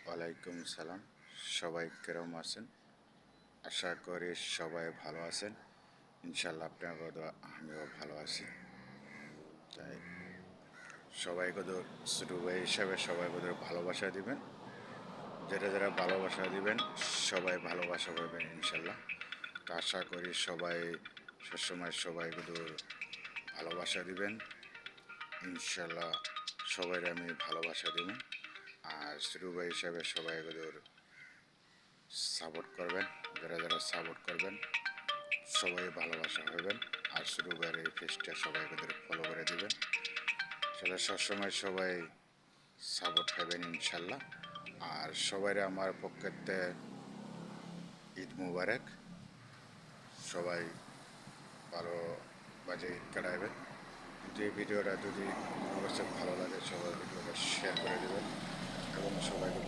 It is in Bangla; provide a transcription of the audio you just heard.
ওয়ালাইকুম সালাম। সবাই কেরম আছেন? আশা করি সবাই ভালো আছেন। ইনশাল্লাহ আপনার দোয়া আমিও ভালো আছি। তাই সবাইকে তো ছোটো ভাই হিসাবে সবাইকে তো ভালোবাসা দিবেন। যারা যারা ভালোবাসা দিবেন সবাই ভালোবাসা পাবেন ইনশাল্লাহ। তো আশা করি সবাই সবসময় সবাইকে তো ভালোবাসা দিবেন ইনশাল্লাহ। সবাই আমি ভালোবাসা দিব। আর ছোটো ভাই হিসাবে সবাইকে তো সাপোর্ট করবেন। যারা যারা সাপোর্ট করবেন সবাই ভালোবাসা হবেন। আর শুরু করে এই পেজটা সবাই ওদের ফলো করে দিবেন। আসলে সবসময় সবাই সাপোর্ট পাবেন ইনশাল্লাহ। আর সবাই আমার পক্ষেতে ঈদ মুবারক। সবাই ভালো বাজে ঈদ কাটাবেন। যদি এই ভিডিওটা যদি আমার কাছে ভালো লাগে সবাই ভিডিওটা শেয়ার করে দেবেন এবং সবাইকে